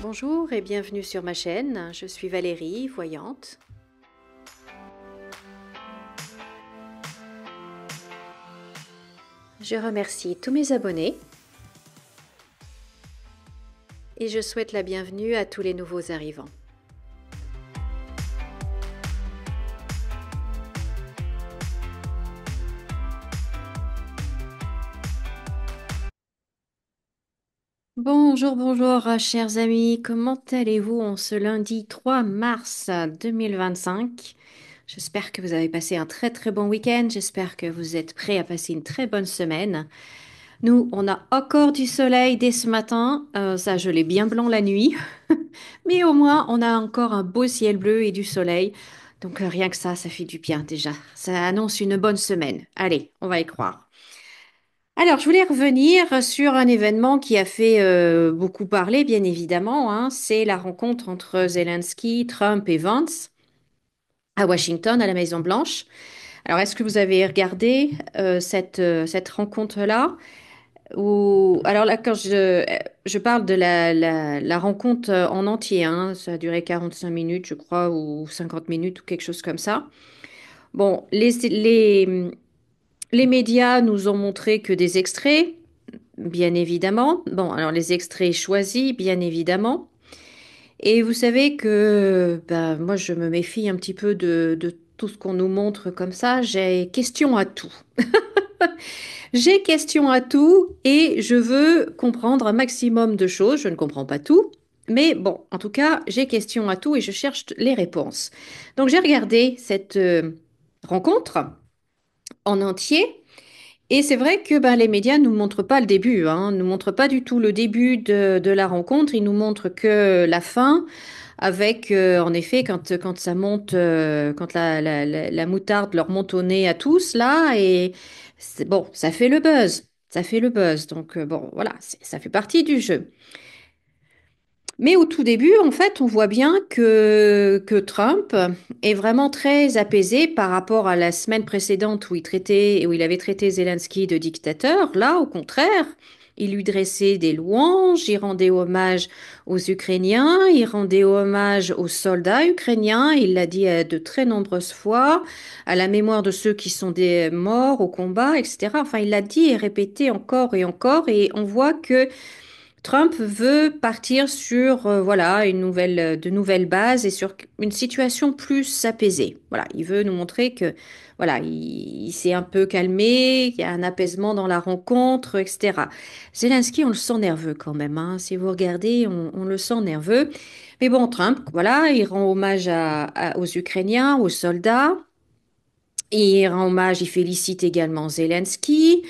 Bonjour et bienvenue sur ma chaîne, je suis Valérie, voyante. Je remercie tous mes abonnés et je souhaite la bienvenue à tous les nouveaux arrivants. Bonjour, bonjour, chers amis, comment allez-vous en ce lundi 3 mars 2025? J'espère que vous avez passé un très très bon week-end, j'espère que vous êtes prêts à passer une très bonne semaine. Nous, on a encore du soleil dès ce matin, ça je l'ai bien blanc la nuit, mais au moins on a encore un beau ciel bleu et du soleil, donc rien que ça fait du bien déjà. Ça annonce une bonne semaine. Allez, on va y croire. Alors, je voulais revenir sur un événement qui a fait beaucoup parler, bien évidemment, hein. C'est la rencontre entre Zelensky, Trump et Vance à Washington, à la Maison-Blanche. Alors, est-ce que vous avez regardé cette rencontre-là? Alors là, quand je parle de la rencontre en entier, hein, ça a duré 45 minutes, je crois, ou 50 minutes, ou quelque chose comme ça. Bon, les médias nous ont montré que des extraits. Bien évidemment. Bon, alors les extraits choisis, bien évidemment. Et vous savez que ben, moi, je me méfie un petit peu de tout ce qu'on nous montre comme ça. J'ai question à tout. J'ai question à tout et je veux comprendre un maximum de choses. Je ne comprends pas tout. Mais bon, en tout cas, j'ai question à tout et je cherche les réponses. Donc j'ai regardé cette rencontre en entier. Et c'est vrai que ben, les médias ne nous montrent pas le début, hein, nous montrent pas du tout le début de la rencontre, ils nous montrent que la fin, avec en effet quand ça monte, quand la moutarde leur monte au nez à tous là, et bon, ça fait le buzz, ça fait le buzz, donc bon, voilà, ça fait partie du jeu. Mais au tout début, en fait, on voit bien que Trump est vraiment très apaisé par rapport à la semaine précédente où il avait traité Zelensky de dictateur. Là, au contraire, il lui dressait des louanges, il rendait hommage aux Ukrainiens, il rendait hommage aux soldats ukrainiens, il l'a dit de très nombreuses fois, à la mémoire de ceux qui sont des morts au combat, etc. Enfin, il l'a dit et répété encore, et on voit que Trump veut partir sur voilà de nouvelles bases et sur une situation plus apaisée. Voilà, il veut nous montrer que voilà, il s'est un peu calmé, il y a un apaisement dans la rencontre, etc. Zelensky, on le sent nerveux quand même, hein. Si vous regardez, on le sent nerveux. Mais bon, Trump, voilà, il rend hommage aux Ukrainiens, aux soldats. Il rend hommage, il félicite également Zelensky.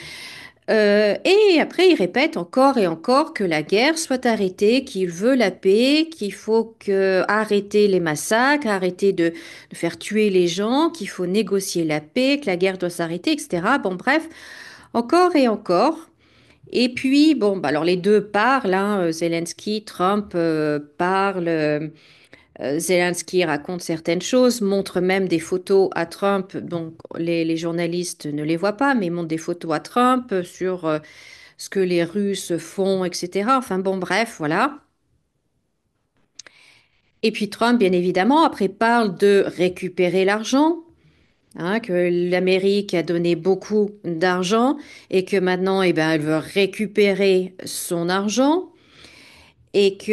Et après, il répète encore et encore que la guerre soit arrêtée, qu'il veut la paix, qu'il faut arrêter les massacres, arrêter de faire tuer les gens, qu'il faut négocier la paix, que la guerre doit s'arrêter, etc. Bon, bref, encore et encore. Et puis, bon, bah, alors les deux parlent, hein, Zelensky, Trump parlent. Zelensky raconte certaines choses, montre même des photos à Trump, donc les journalistes ne les voient pas, mais montre des photos à Trump sur ce que les Russes font, etc. Enfin bon, bref, voilà. Et puis Trump, bien évidemment, après parle de récupérer l'argent, hein, que l'Amérique a donné beaucoup d'argent et que maintenant, eh ben, elle veut récupérer son argent. Et qu'il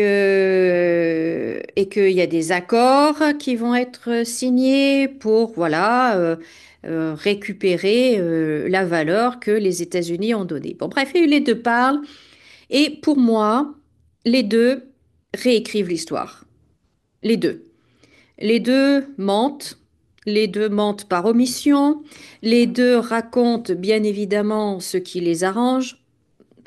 y a des accords qui vont être signés pour voilà récupérer la valeur que les États-Unis ont donnée. Bon, bref, les deux parlent et pour moi, les deux réécrivent l'histoire. Les deux. Les deux mentent. Les deux mentent par omission. Les deux racontent bien évidemment ce qui les arrange,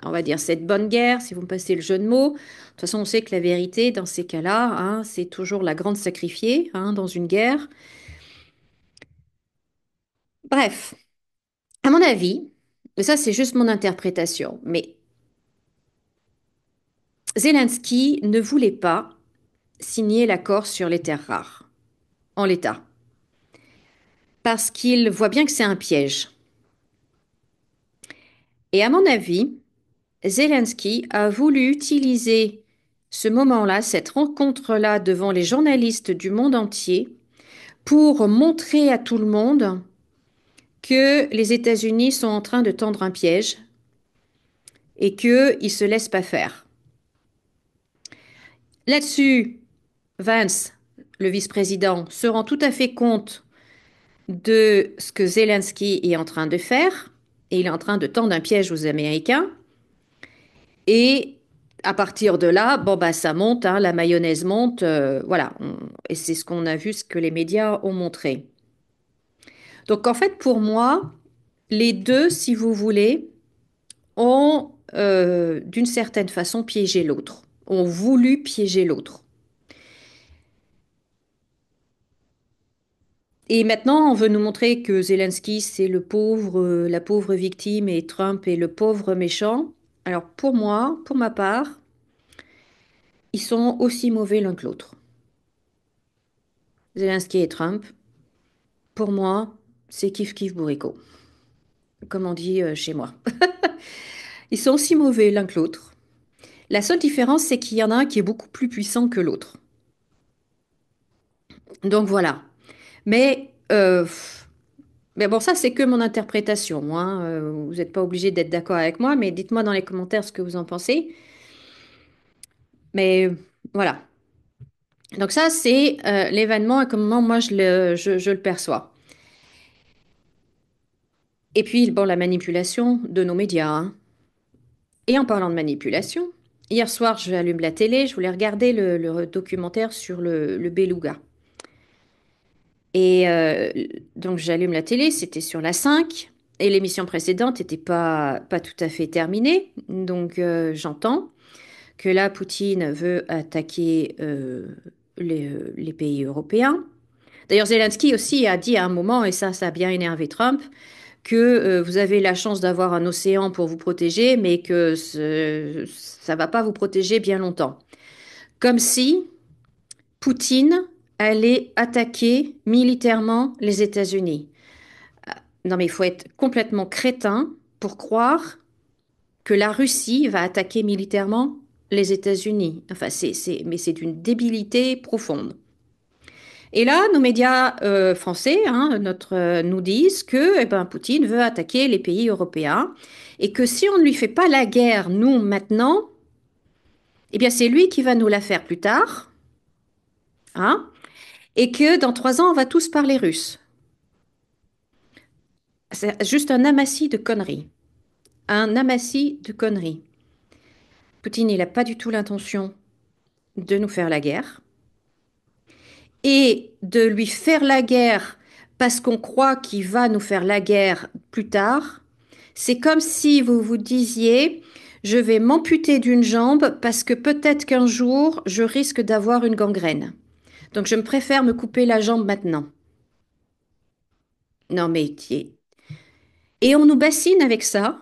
on va dire cette bonne guerre, si vous me passez le jeu de mots. De toute façon, on sait que la vérité, dans ces cas-là, hein, c'est toujours la grande sacrifiée, hein, dans une guerre. Bref, à mon avis, et ça c'est juste mon interprétation, mais Zelensky ne voulait pas signer l'accord sur les terres rares, en l'état, parce qu'il voit bien que c'est un piège. Et à mon avis, Zelensky a voulu utiliser ce moment-là, cette rencontre-là devant les journalistes du monde entier pour montrer à tout le monde que les États-Unis sont en train de tendre un piège et qu'ils ne se laissent pas faire. Là-dessus, Vance, le vice-président, se rend tout à fait compte de ce que Zelensky est en train de faire, et il est en train de tendre un piège aux Américains. Et à partir de là, bon bah ça monte, hein, la mayonnaise monte, voilà. Et c'est ce qu'on a vu, ce que les médias ont montré. Donc en fait, pour moi, les deux, si vous voulez, ont d'une certaine façon piégé l'autre, ont voulu piéger l'autre. Et maintenant, on veut nous montrer que Zelensky, c'est le pauvre, la pauvre victime et Trump est le pauvre méchant. Alors pour moi, pour ma part, ils sont aussi mauvais l'un que l'autre. Zelensky et Trump, pour moi, c'est kiff kiff bourrico, comme on dit chez moi. Ils sont aussi mauvais l'un que l'autre. La seule différence, c'est qu'il y en a un qui est beaucoup plus puissant que l'autre. Donc voilà. Mais, mais bon, ça, c'est que mon interprétation, hein. Vous n'êtes pas obligé d'être d'accord avec moi, mais dites-moi dans les commentaires ce que vous en pensez. Mais voilà. Donc ça, c'est l'événement et comment moi je le perçois. Et puis, bon, la manipulation de nos médias, hein. Et en parlant de manipulation, hier soir, je allume la télé, je voulais regarder le documentaire sur le beluga. Et donc, j'allume la télé, c'était sur la 5, et l'émission précédente n'était pas tout à fait terminée. Donc, j'entends que là, Poutine veut attaquer les pays européens. D'ailleurs, Zelensky aussi a dit à un moment, et ça a bien énervé Trump, que vous avez la chance d'avoir un océan pour vous protéger, mais que ça va pas vous protéger bien longtemps. Comme si Poutine allait attaquer militairement les États-Unis. Non, mais il faut être complètement crétin pour croire que la Russie va attaquer militairement les États-Unis. Enfin, mais c'est d'une débilité profonde. Et là, nos médias français, hein, nous disent que eh ben, Poutine veut attaquer les pays européens et que si on ne lui fait pas la guerre, nous, maintenant, eh bien, c'est lui qui va nous la faire plus tard, hein, et que dans 3 ans, on va tous parler russe. C'est juste un amassis de conneries. Un amassis de conneries. Poutine, il n'a pas du tout l'intention de nous faire la guerre et de lui faire la guerre parce qu'on croit qu'il va nous faire la guerre plus tard. C'est comme si vous vous disiez, je vais m'amputer d'une jambe parce que peut-être qu'un jour, je risque d'avoir une gangrène. Donc je me préfère me couper la jambe maintenant. Non mais, et on nous bassine avec ça,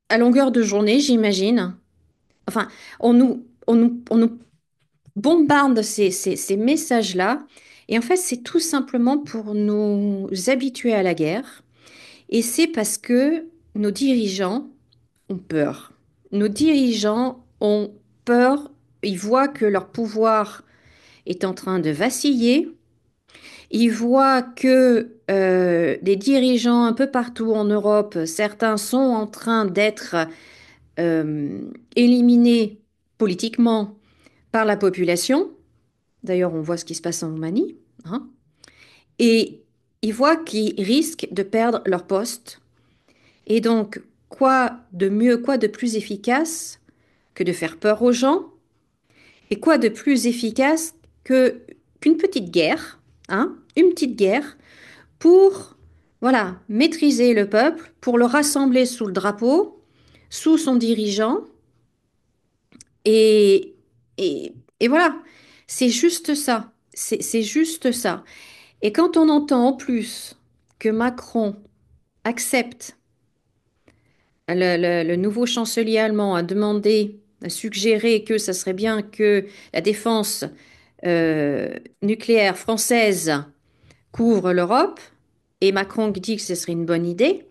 à longueur de journée, j'imagine. Enfin, on nous bombarde ces messages-là. Et en fait, c'est tout simplement pour nous habituer à la guerre. Et c'est parce que nos dirigeants ont peur. Nos dirigeants ont peur, ils voient que leur pouvoir est en train de vaciller, ils voient que les dirigeants un peu partout en Europe, certains sont en train d'être euh, éliminés politiquement par la population. D'ailleurs, on voit ce qui se passe en Roumanie, hein. Et ils voient qu'ils risquent de perdre leur poste. Et donc, quoi de mieux, quoi de plus efficace que de faire peur aux gens? Et quoi de plus efficace que qu'une petite guerre, hein, une petite guerre pour, voilà, maîtriser le peuple, pour le rassembler sous le drapeau, sous son dirigeant, et, et voilà, c'est juste ça, c'est juste ça. Et quand on entend en plus que Macron accepte, le nouveau chancelier allemand a demandé, a suggéré que ça serait bien que la défense nucléaire française couvre l'Europe, et Macron dit que ce serait une bonne idée.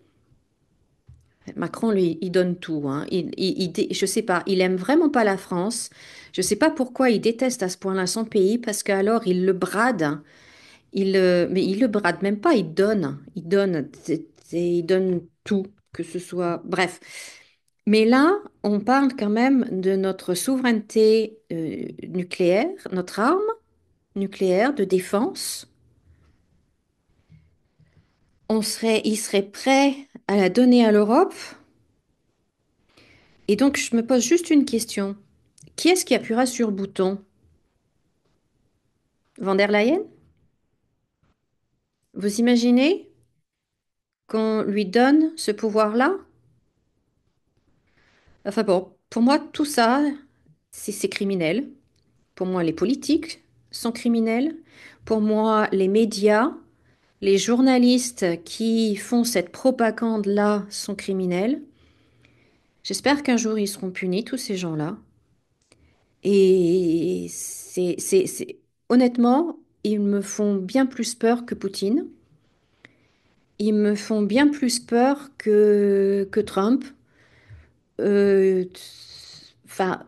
Macron, lui, il donne tout, hein. Je sais pas, il aime vraiment pas la France. Je sais pas pourquoi il déteste à ce point-là son pays, parce qu'alors il le brade. Mais il le brade même pas, il donne. Il donne. Il donne tout, que ce soit. Bref. Mais là, on parle quand même de notre souveraineté nucléaire, notre arme nucléaire de défense. Il serait prêt à la donner à l'Europe. Et donc, je me pose juste une question. Qui est-ce qui appuiera sur le bouton? Van der Leyen? Vous imaginez qu'on lui donne ce pouvoir-là? Enfin bon, pour moi, tout ça, c'est criminel. Pour moi, les politiques sont criminels. Pour moi, les médias, les journalistes qui font cette propagande-là sont criminels. J'espère qu'un jour, ils seront punis, tous ces gens-là. Et honnêtement, ils me font bien plus peur que Poutine. Ils me font bien plus peur que Trump. Euh, Enfin,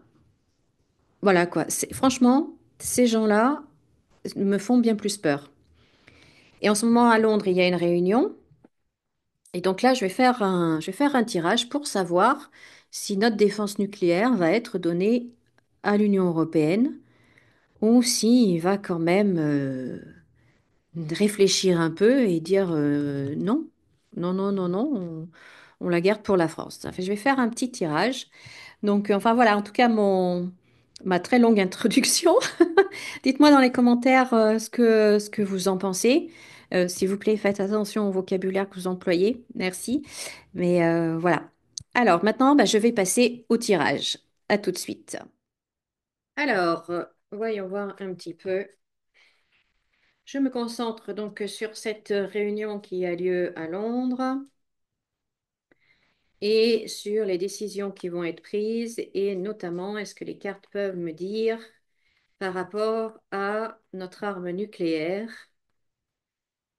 voilà quoi. Franchement, ces gens-là me font bien plus peur. Et en ce moment, à Londres, il y a une réunion. Et donc là, je vais faire un tirage pour savoir si notre défense nucléaire va être donnée à l'Union européenne ou s'il va quand même réfléchir un peu et dire non, non, non, non, non, on la garde pour la France. Enfin, je vais faire un petit tirage. Donc, enfin voilà, en tout cas, ma très longue introduction. Dites-moi dans les commentaires ce que vous en pensez. S'il vous plaît, faites attention au vocabulaire que vous employez. Merci. Mais voilà. Alors, maintenant, bah, je vais passer au tirage. À tout de suite. Alors, voyons voir un petit peu. Je me concentre donc sur cette réunion qui a lieu à Londres et sur les décisions qui vont être prises et notamment, est-ce que les cartes peuvent me dire par rapport à notre arme nucléaire,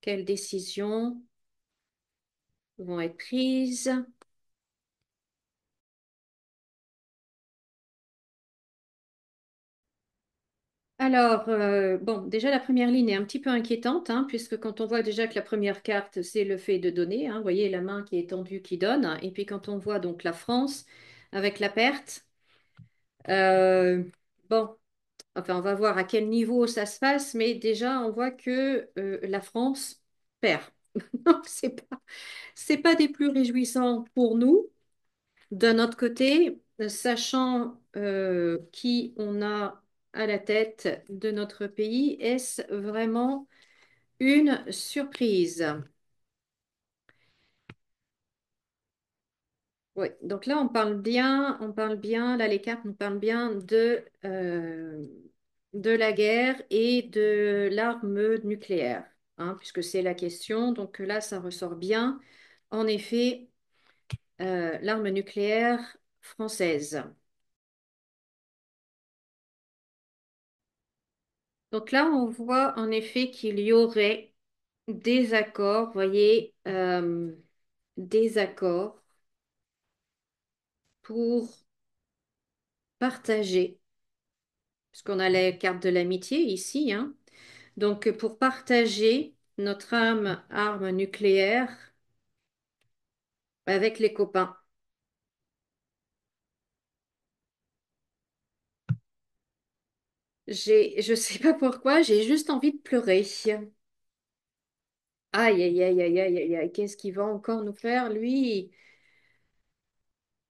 quelles décisions vont être prises? Alors, bon, déjà la première ligne est un petit peu inquiétante, hein, puisque quand on voit déjà que la première carte, c'est le fait de donner, hein, vous voyez la main qui est tendue qui donne, et puis quand on voit donc la France avec la perte, euh, bon, enfin on va voir à quel niveau ça se passe, mais déjà on voit que la France perd. Donc c'est pas des plus réjouissants pour nous. D'un autre côté, sachant qui on a à la tête de notre pays, est-ce vraiment une surprise? Oui, donc là on parle bien, là les cartes nous parlent bien de la guerre et de l'arme nucléaire, hein, puisque c'est la question. Donc là, ça ressort bien. En effet, l'arme nucléaire française. Donc là, on voit en effet qu'il y aurait des accords, voyez, des accords pour partager, parce qu'on a la carte de l'amitié ici, hein. Donc pour partager notre arme nucléaire avec les copains. Je sais pas pourquoi, j'ai juste envie de pleurer. Aïe, aïe, aïe, aïe, aïe, aïe, aïe, qu'est-ce qu'il va encore nous faire, lui?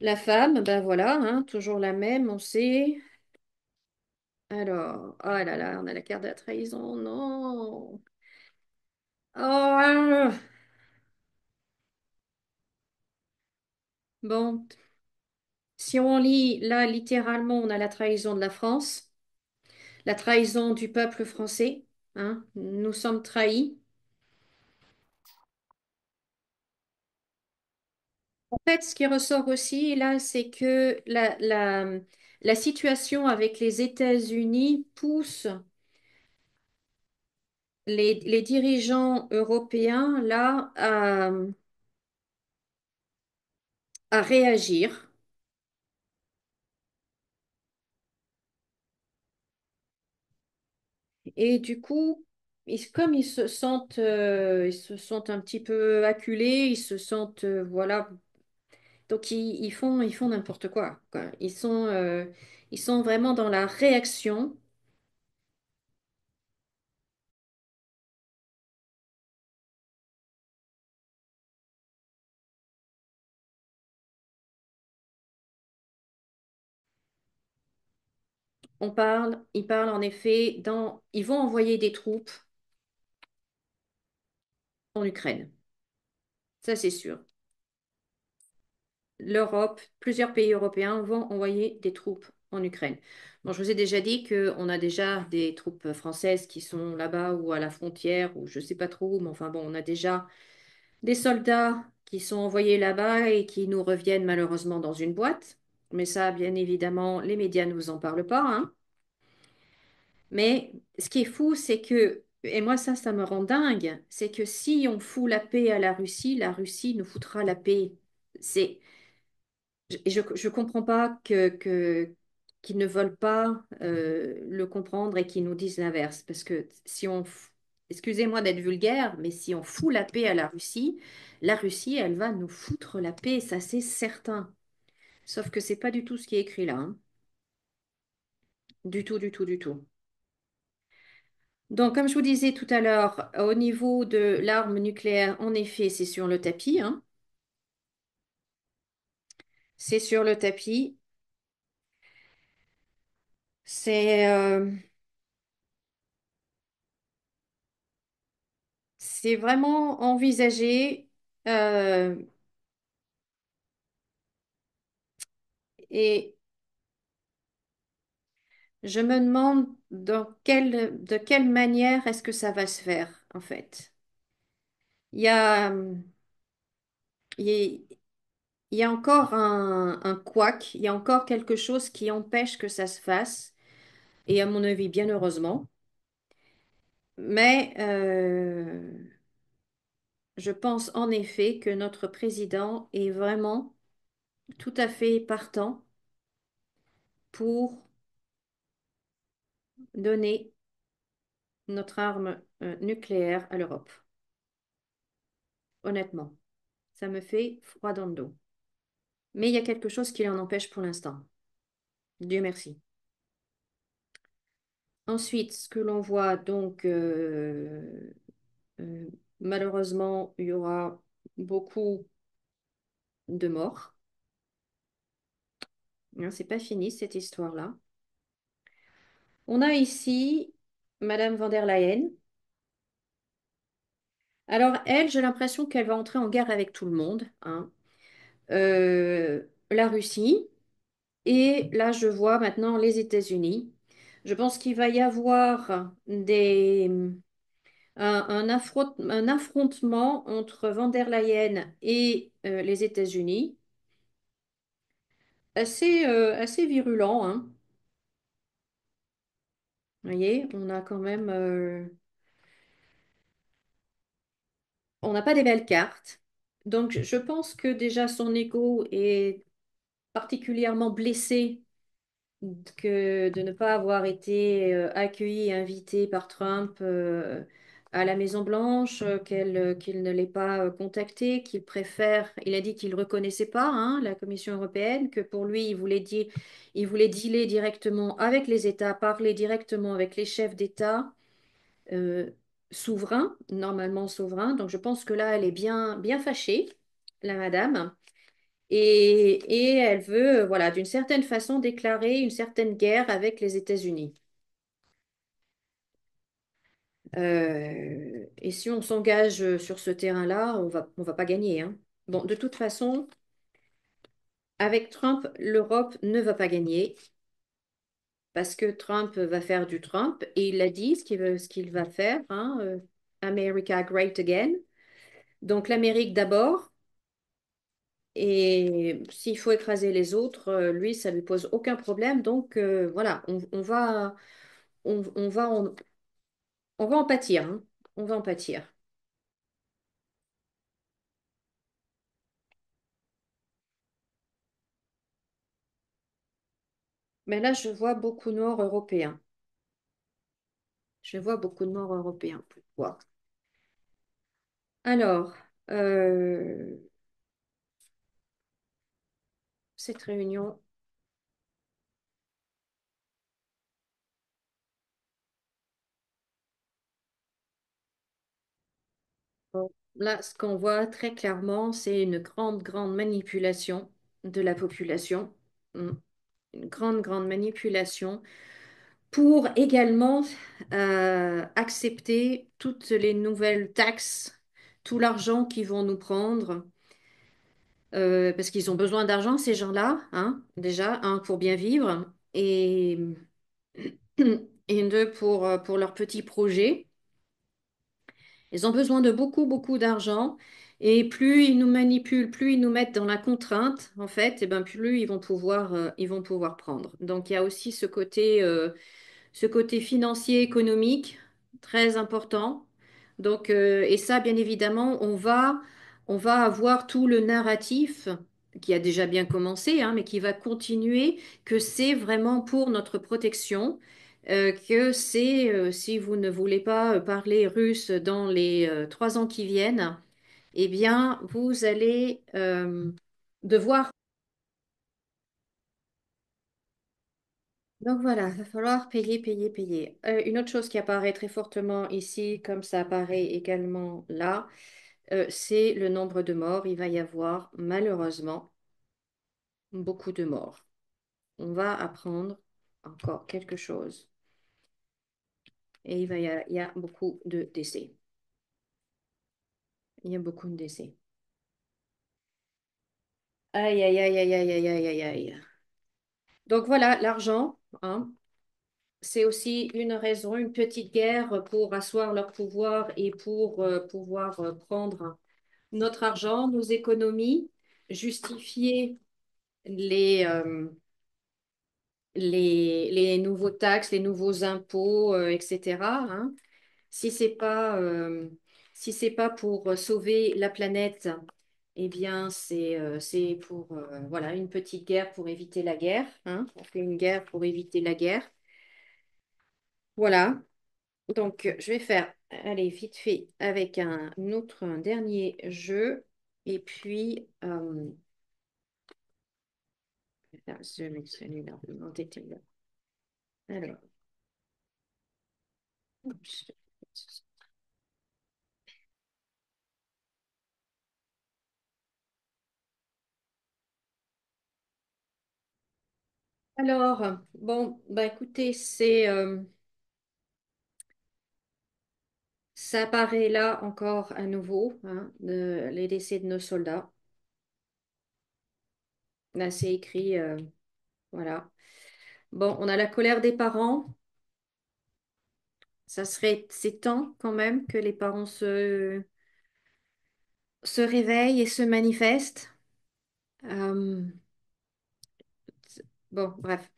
La femme, ben voilà, hein, toujours la même, on sait. Alors, oh là là, on a la carte de la trahison, non. Oh, bon, si on lit là littéralement, on a la trahison de la France, la trahison du peuple français, hein, nous sommes trahis. En fait, ce qui ressort aussi là, c'est que la situation avec les États-Unis pousse les dirigeants européens là à réagir. Et du coup, comme ils se sentent un petit peu acculés, ils se sentent, voilà, donc ils font n'importe quoi, quoi. Ils sont vraiment dans la réaction. Ils parlent en effet ils vont envoyer des troupes en Ukraine. Ça, c'est sûr. L'Europe, plusieurs pays européens vont envoyer des troupes en Ukraine. Bon, je vous ai déjà dit qu'on a déjà des troupes françaises qui sont là-bas ou à la frontière ou je ne sais pas trop où, mais enfin bon, on a déjà des soldats qui sont envoyés là-bas et qui nous reviennent malheureusement dans une boîte. Mais ça, bien évidemment, les médias ne vous en parlent pas, hein. Mais ce qui est fou, c'est que, et moi ça me rend dingue, c'est que si on fout la paix à la Russie nous foutra la paix. C'est, je comprends pas qu'ils ne veulent pas le comprendre et qu'ils nous disent l'inverse. Parce que si excusez-moi d'être vulgaire, mais si on fout la paix à la Russie, elle va nous foutre la paix, ça c'est certain. Sauf que c'est pas du tout ce qui est écrit là, hein. Du tout, du tout, du tout. Donc, comme je vous disais tout à l'heure, au niveau de l'arme nucléaire, en effet, c'est sur le tapis, hein. C'est sur le tapis. C'est c'est vraiment envisagé. euh, et je me demande de quelle manière est-ce que ça va se faire, en fait. Il y a, il y a, il y a encore un couac, il y a encore quelque chose qui empêche que ça se fasse. Et à mon avis, bien heureusement. Mais je pense en effet que notre président est vraiment tout à fait partant pour donner notre arme nucléaire à l'Europe. Honnêtement, ça me fait froid dans le dos. Mais il y a quelque chose qui l'en empêche pour l'instant. Dieu merci. Ensuite, ce que l'on voit donc, euh, malheureusement, il y aura beaucoup de morts. Hein, c'est pas fini cette histoire-là. On a ici Madame van der Leyen. Alors, elle, j'ai l'impression qu'elle va entrer en guerre avec tout le monde, hein. La Russie, et là, je vois maintenant les États-Unis. Je pense qu'il va y avoir un affrontement entre van der Leyen et les États-Unis, assez virulent, hein. Vous voyez, on a quand même, on n'a pas des belles cartes. Donc, je pense que déjà son ego est particulièrement blessé de ne pas avoir été accueilli et invité par Trump à la Maison-Blanche, qu'il ne l'ait pas contacté, qu'il préfère, il a dit qu'il ne reconnaissait pas, hein, la Commission européenne, que pour lui, il voulait dealer directement avec les États, parler directement avec les chefs d'État euh, souverains, normalement souverains. Donc je pense que là, elle est bien fâchée, la madame. Et elle veut, voilà, d'une certaine façon déclarer une certaine guerre avec les États-Unis. Et si on s'engage sur ce terrain-là, on va pas gagner, hein. Bon, de toute façon, avec Trump, l'Europe ne va pas gagner parce que Trump va faire du Trump et il a dit ce qu'il va faire, hein, America Great Again. Donc l'Amérique d'abord. Et s'il faut écraser les autres, lui, ça lui pose aucun problème. Donc voilà, on va on va en pâtir, hein. On va en pâtir. Mais là, je vois beaucoup de morts européens. Je vois beaucoup de morts européens. Pourquoi? Alors, euh, cette réunion, bon, là, ce qu'on voit très clairement, c'est une grande, grande manipulation de la population. Mm. Une grande, grande manipulation pour également accepter toutes les nouvelles taxes, tout l'argent qu'ils vont nous prendre, parce qu'ils ont besoin d'argent, ces gens-là, hein, déjà, un, pour bien vivre, et deux, pour leurs petits projets. Ils ont besoin de beaucoup, beaucoup d'argent. Et plus ils nous manipulent, plus ils nous mettent dans la contrainte, en fait, et ben plus ils vont pouvoir prendre. Donc il y a aussi ce côté financier, économique, très important. Donc, et ça, bien évidemment, on va avoir tout le narratif qui a déjà bien commencé, hein, mais qui va continuer, que c'est vraiment pour notre protection, que c'est, si vous ne voulez pas parler russe dans les 3 ans qui viennent, eh bien, vous allez devoir. Donc voilà, il va falloir payer, payer, payer. Une autre chose qui apparaît très fortement ici, comme ça apparaît également là, c'est le nombre de morts. Il va y avoir malheureusement beaucoup de morts. On va apprendre encore quelque chose et il y a beaucoup de décès. Il y a beaucoup de décès. Aïe, aïe, aïe, aïe, aïe, aïe, aïe, aïe, aïe. Donc voilà, l'argent, hein, c'est aussi une raison, une petite guerre pour asseoir leur pouvoir et pour pouvoir prendre notre argent, nos économies, justifier les, euh, les nouveaux taxes, les nouveaux impôts, etc., hein. Si c'est pas, si c'est pas pour sauver la planète, eh bien, c'est pour voilà, une petite guerre pour éviter la guerre, hein. On fait une guerre pour éviter la guerre. Voilà. Donc, je vais faire, allez, vite fait, avec un dernier jeu. Et puis, là, je vais mettre celui-là, entêté là. Alors, oups. Alors, bon, bah écoutez, ça apparaît là encore à nouveau, hein, les décès de nos soldats. Là, c'est écrit, voilà. Bon, on a la colère des parents. C'est temps quand même que les parents se réveillent et se manifestent. Euh, bon, bref.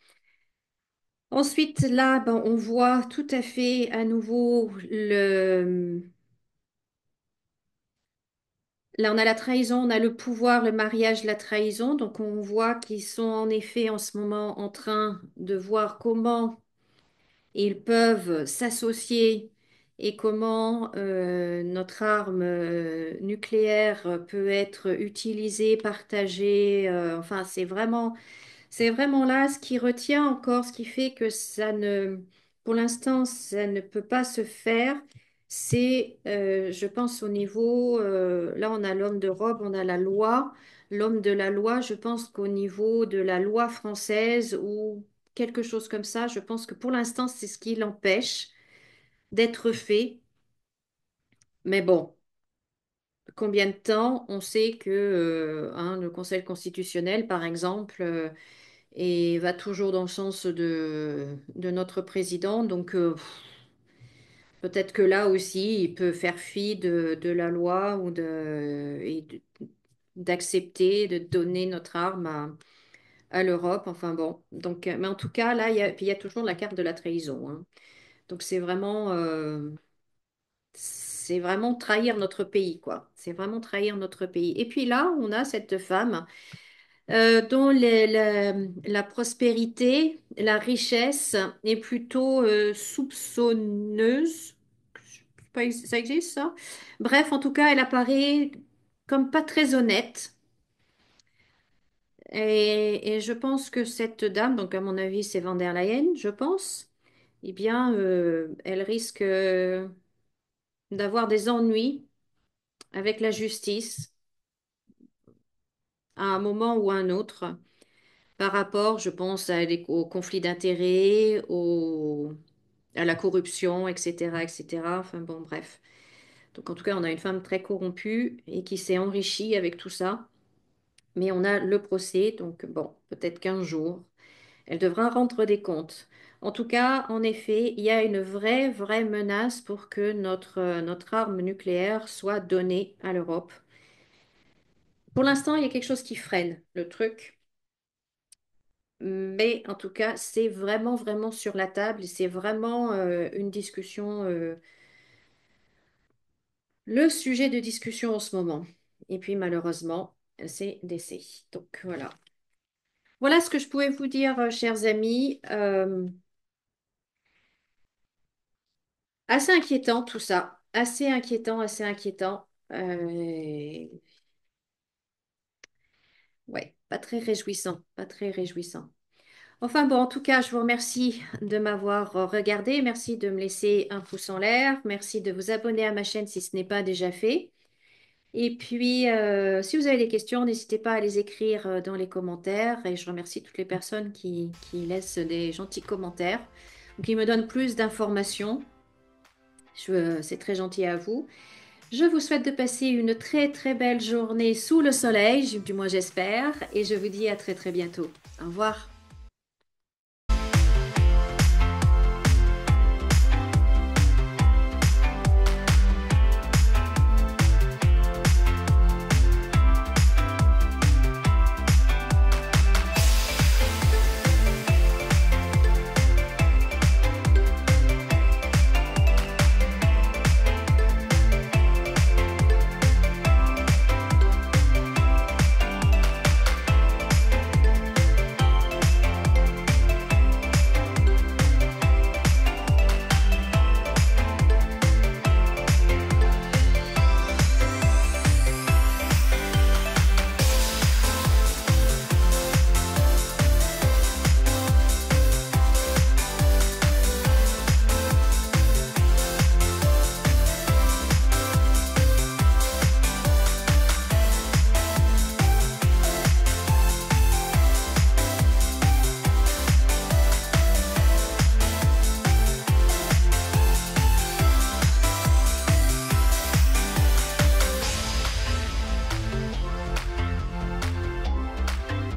Ensuite, là, ben, on voit tout à fait à nouveau Là, on a la trahison, on a le pouvoir, le mariage, la trahison. Donc, on voit qu'ils sont en effet en ce moment en train de voir comment ils peuvent s'associer et comment notre arme nucléaire peut être utilisée, partagée. Enfin, c'est vraiment là ce qui retient encore, ce qui fait que pour l'instant, ça ne peut pas se faire. C'est, je pense, au niveau, là, on a l'homme de robe, on a la loi. L'homme de la loi, je pense qu'au niveau de la loi française ou quelque chose comme ça, je pense que pour l'instant, c'est ce qui l'empêche d'être fait. Mais bon, combien de temps on sait que hein, le Conseil constitutionnel, par exemple, et va toujours dans le sens de notre président. Donc peut-être que là aussi, il peut faire fi de la loi d'accepter de donner notre arme à l'Europe. Enfin bon, donc, mais en tout cas, là, puis il y a toujours la carte de la trahison, hein. Donc c'est vraiment trahir notre pays, quoi. C'est vraiment trahir notre pays. Et puis là, on a cette femme. dont la prospérité, la richesse est plutôt soupçonneuse. Je sais pas, ça existe, ça? Bref, en tout cas, elle apparaît comme pas très honnête. Et je pense que cette dame, donc à mon avis, c'est Van der Leyen, je pense, eh bien, elle risque d'avoir des ennuis avec la justice à un moment ou à un autre par rapport, je pense, aux conflits d'intérêts, à la corruption, etc., etc. Enfin bon, bref. Donc en tout cas, on a une femme très corrompue et qui s'est enrichie avec tout ça. Mais on a le procès, donc bon, peut-être qu'un jour, elle devra rendre des comptes. En tout cas, en effet, il y a une vraie, vraie menace pour que notre arme nucléaire soit donnée à l'Europe. Pour l'instant, il y a quelque chose qui freine le truc. Mais en tout cas, c'est vraiment, vraiment sur la table et c'est vraiment une discussion, le sujet de discussion en ce moment. Et puis malheureusement, c'est décès. Donc voilà. Voilà ce que je pouvais vous dire, chers amis. Assez inquiétant tout ça. Assez inquiétant, assez inquiétant. Ouais, pas très réjouissant. Pas très réjouissant. Enfin bon, en tout cas, je vous remercie de m'avoir regardé. Merci de me laisser un pouce en l'air. Merci de vous abonner à ma chaîne si ce n'est pas déjà fait. Et puis, si vous avez des questions, n'hésitez pas à les écrire dans les commentaires. Et je remercie toutes les personnes qui laissent des gentils commentaires ou qui me donnent plus d'informations. C'est très gentil à vous. Je vous souhaite de passer une très très belle journée sous le soleil, du moins j'espère. Et je vous dis à très très bientôt. Au revoir.